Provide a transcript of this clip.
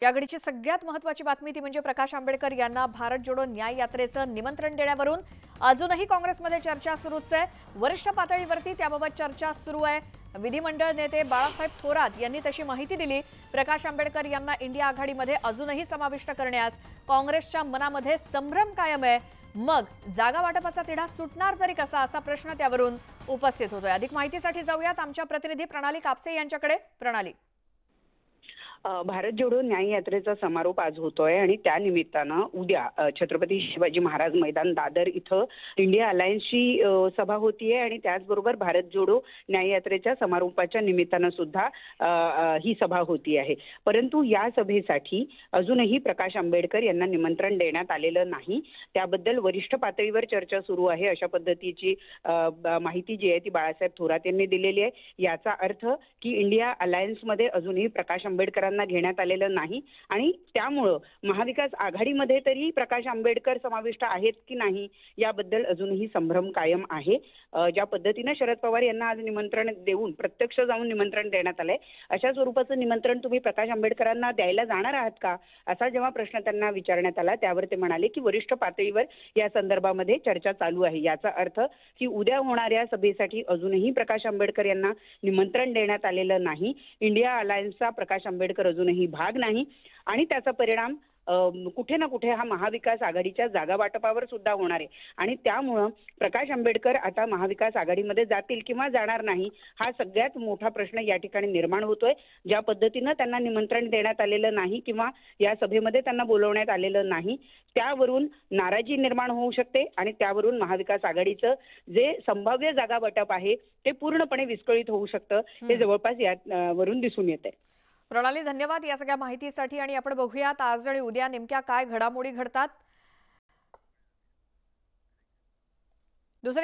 या घडीची सगळ्यात महत्त्वाची बातमी ती म्हणजे प्रकाश आंबेडकर यांना भारत जोडो न्याय यात्रेचं निमंत्रण देण्यावरून अजूनही काँग्रेसमध्ये चर्चा सुरूच आहे। वरिष्ठ पातळीवरती त्याबाबत चर्चा सुरू आहे। विधिमंडळ नेते बाळासाहेब थोरात यांनी तशी माहिती दिली। प्रकाश आंबेडकर यांना इंडिया आघाडीमध्ये अजूनही समाविष्ट करण्यास काँग्रेसच्या मनामध्ये संभ्रम कायम आहे। मग जागा वाटपाचा तिढा सुटणार तरी कसा असा प्रश्न त्यावरून उपस्थित होतोय। अधिक माहितीसाठी जाऊयात आमच्या प्रतिनिधी प्रणाली कापसे यांच्याकडे। प्रणाली, भारत जोडो न्याय यात्रेचा समारोप आज होतोय आणि त्या निमित्तानं उद्या छत्रपती शिवाजी महाराज मैदान दादर इथं इंडिया अलायन्सची सभा होतीये आणि त्याचबरोबर भारत जोडो न्याय यात्रेच्या समारोपाच्या निमित्तानं सुद्धा ही सभा होती आहे। परंतु या सभेसाठी अजूनही प्रकाश आंबेडकर यांना निमंत्रण देण्यात आलेलं नाही। त्याबद्दल वरिष्ठ पातळीवर चर्चा सुरू आहे अशा पद्धतीची माहिती जी आहे ती बाळासाहेब थोरात यांनी दिलेली आहे। याचा अर्थ की इंडिया अलायन्समध्ये अजूनही प्रकाश आंबेडकर घेण्यात आलेलं नाही आणि त्यामुळे महाविकास आघाडीमध्ये तरी प्रकाश आंबेडकर समाविष्ट आहेत की नाही याबद्दल अजूनही संभ्रम कायम आहे। ज्या पद्धतीने शरद पवार यांना आज निमंत्रण देऊन प्रत्यक्ष जाऊन निमंत्रण देण्यात आलंय अशा स्वरूपाचं निमंत्रण तुम्ही प्रकाश आंबेडकरांना द्यायला जाणार आहात का असा जेव्हा प्रश्न त्यांना विचारण्यात आला त्यावर ते म्हणाले की वरिष्ठ पातळीवर या संदर्भामध्ये चर्चा चालू आहे। याचा अर्थ की उद्या होणाऱ्या सभेसाठी अजूनही प्रकाश आंबेडकर यांना निमंत्रण देण्यात आलेलं नाही। इंडिया अलायन्सचा प्रकाश आंबेडकर अजूनही भाग नाही आणि त्याचा परिणाम कुठे ना कुठे हा महाविकास आघाडीच्या जागा वाटपावर सुद्धा होणार आहे आणि त्यामुळे प्रकाश आंबेडकर आता महाविकास आघाडीमध्ये जातील किंवा जाणार नाही हा सगळ्यात मोठा प्रश्न या ठिकाणी निर्माण होतोय। ज्या पद्धतीने त्यांना निमंत्रण देण्यात आलेलं नाही किंवा या सभेमध्ये त्यांना बोलवण्यात आलेलं नाही त्यावरून नाराजी निर्माण होऊ शकते आणि त्यावरून महाविकास आघाडीचं जे संभाव्य जागा वाटप आहे ते पूर्णपणे विस्कळीत होऊ शकतं हे जवळपास यावरून दिसून येते। प्रणाली, धन्यवाद या सगळ्या माहितीसाठी। आणि आपण बघूयात आज आणि उद्या नेमक्या काय घडामोडी घडतात।